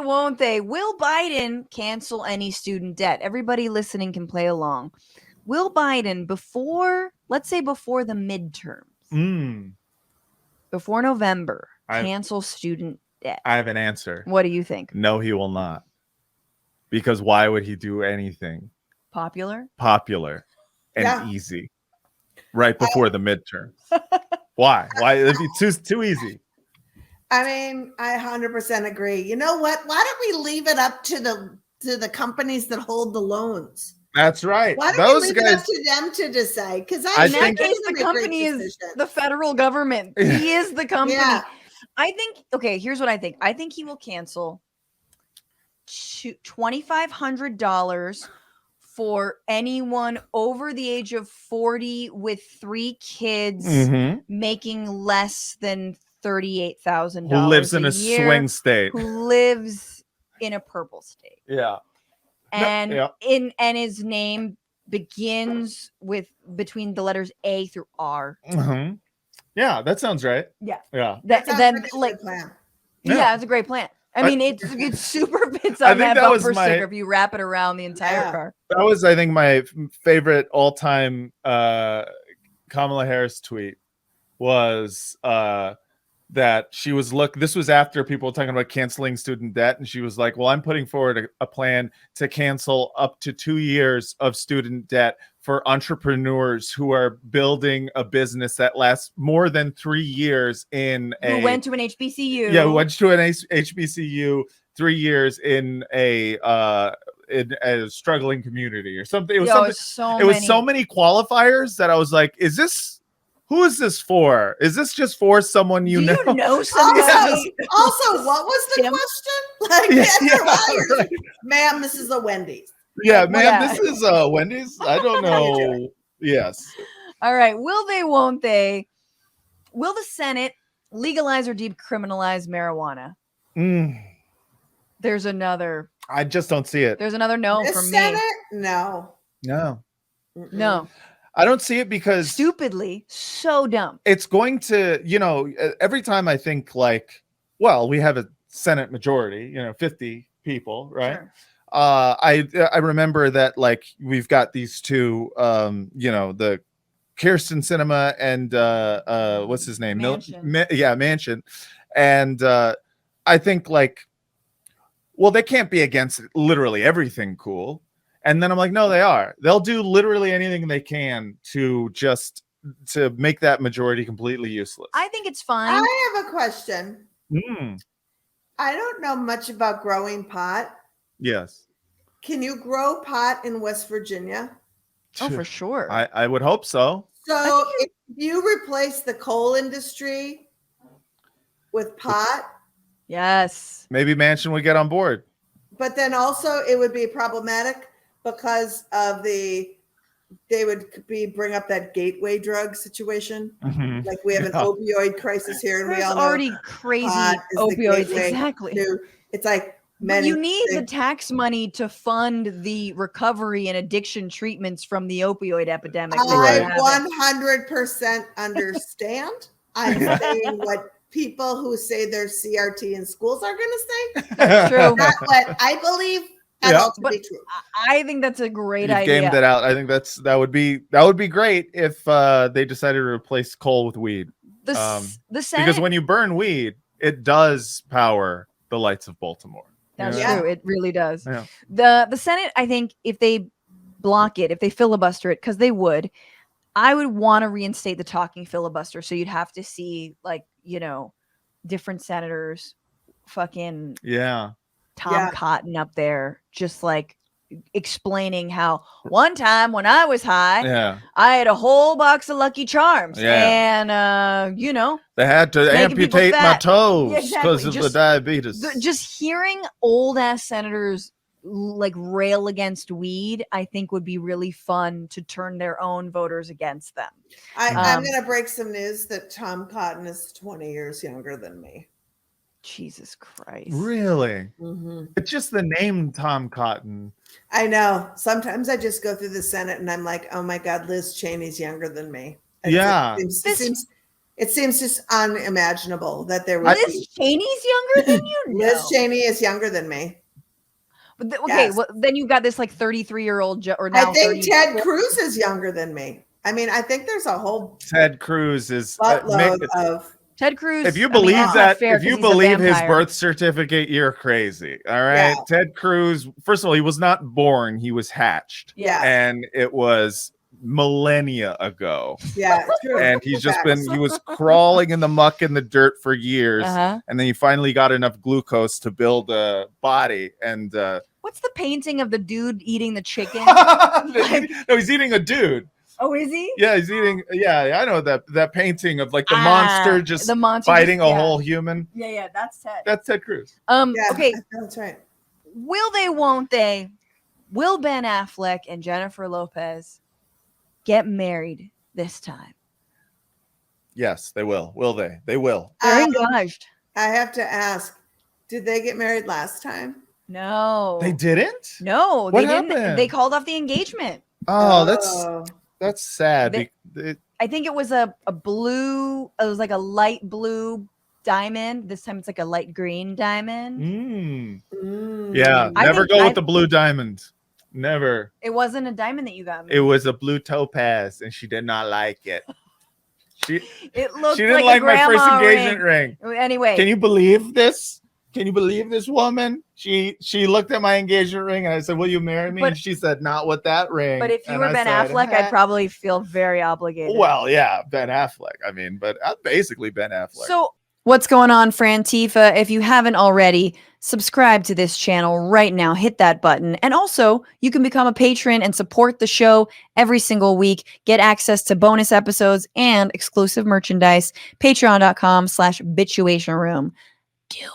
won't they? Will Biden cancel any student debt? Everybody listening can play along. Will Biden, let's say before the midterms, before November, cancel student debt? I have an answer. What do you think? No, he will not. Because why would he do anything popular and easy right before the midterms? Why? It'd be too easy. I mean, I 100% agree. You know what? Why don't we leave it up to the companies that hold the loans? That's right. Why don't we leave it up to them to decide? Because in that case, the company is the federal government. He is the company. Yeah. I think. Okay, here's what I think. I think he will cancel $2,500 for anyone over the age of 40 with 3 kids making less than $38,000. Who lives in a swing state? Who lives in a purple state? Yeah. And his name begins with between the letters A through R. Yeah, that sounds right. Yeah. Yeah. Then like plan. Yeah, it's a great plan. I mean, it super fits on that bumper sticker if you wrap it around the entire car. That was, I think, my favorite all-time Kamala Harris tweet was that she was this was after people were talking about canceling student debt, and she was like, well, I'm putting forward a plan to cancel up to 2 years of student debt for entrepreneurs who are building a business that lasts more than 3 years who went to an HBCU. Yeah, went to an HBCU, 3 years in a struggling community or something. It was so many qualifiers that I was like, who is this for? Is this just for someone you know? You know somebody? Also, what was the question? Like, ma'am, this is a Wendy's. Yeah, ma'am, this is Wendy's. I don't know. Yes. All right. Will they, won't they? Will the Senate legalize or decriminalize marijuana? There's another. I just don't see it. There's another no from Senate? me. No. No. I don't see it because stupidly so dumb. It's going to, every time I think we have a Senate majority, 50 people, right? Sure. I remember that we've got these two, the Kirsten Sinema and what's his name? Manchin. Manchin. And I think they can't be against literally everything cool. And then I'm like, no, they are. They'll do literally anything they can to make that majority completely useless. I think it's fine. I have a question. I don't know much about growing pot. Yes. Can you grow pot in West Virginia? Oh, for sure. I would hope so. So if you replace the coal industry with pot. Yes. Maybe Manchin would get on board. But then also it would be problematic because of they would bring up that gateway drug situation. Like we have an opioid crisis here, and we all know already crazy opioids. Exactly. It's like you need the tax money to fund the recovery and addiction treatments from the opioid epidemic. I 100% understand. I'm saying what people who say there's CRT in schools are going to say. That's true. Not what I believe. But I think that's a great idea. Gamed it out. I think that would be great if they decided to replace coal with weed. The Senate, because when you burn weed, it does power the lights of Baltimore. That's true. It really does. Yeah. The Senate, I think, if they block it, if they filibuster it, because they would, I would want to reinstate the talking filibuster. So you'd have to see different senators, fucking Tom Cotton up there, just explaining how one time when I was high, I had a whole box of Lucky Charms, and they had to amputate my toes because of the diabetes. Just hearing old ass senators rail against weed, I think would be really fun to turn their own voters against them. I'm gonna break some news that Tom Cotton is 20 years younger than me. Jesus Christ. Really? It's just the name Tom Cotton. I know. Sometimes I just go through the Senate and I'm like, oh my God, Liz Cheney's younger than me. It It seems just unimaginable that there would Liz be. Cheney's younger than you? Liz No. Cheney is younger than me. But okay, Yes. well, then you got this like 33-year-old or I now think 30. Ted Cruz is younger than me. I mean, I think there's a whole Ted Cruz is buttload of. Ted Cruz. if you I mean, believe that's not that, fair if you 'cause he's a believe his vampire. birth certificate, you're crazy. All right. Yeah. Ted Cruz, first of all, he was not born, he was hatched. Yeah. And it was millennia ago. Yeah, true. And he's just Facts. been, he was crawling in the muck and the dirt for years. Uh-huh. And then he finally got enough glucose to build a body. And What's the painting of the dude eating the chicken? no, he's eating a dude. Oh, is he? Yeah, he's eating. Yeah, I know that painting of like the monster just the monster biting just- a yeah. whole human. Yeah, that's Ted. That's Ted Cruz. Yeah, Okay, that's right. will they, won't they? Will Ben Affleck and Jennifer Lopez get married this time? Yes, they will. Will they? They will. They're Um, engaged. I have to ask, did they get married last time? No. They didn't? No, What they didn't. happened? They called off the engagement. Oh, Oh. that's sad. They- I think it was a blue, it was like a light blue diamond. This time it's like a light green diamond. Mm. Yeah, I never think go I- with the blue diamond. Never. It wasn't a diamond that you got me. It was a blue topaz, and she did not like it. She It looked she didn't like like a my first grandma engagement ring. Anyway, Can you believe this? Can you believe this woman? She looked at my engagement ring and I said, "Will you marry me?" But- and she said, "Not with that ring." but if you And were I Ben said, Affleck, I'd probably feel very obligated. Well, yeah, Ben Affleck. I mean, but I'm basically Ben Affleck. So, what's going on, Frantifa? If you haven't already, subscribe to this channel right now. Hit that button. And also, you can become a patron and support the show every single week. Get access to bonus episodes and exclusive merchandise. Patreon.com/Bitchuation Room. Do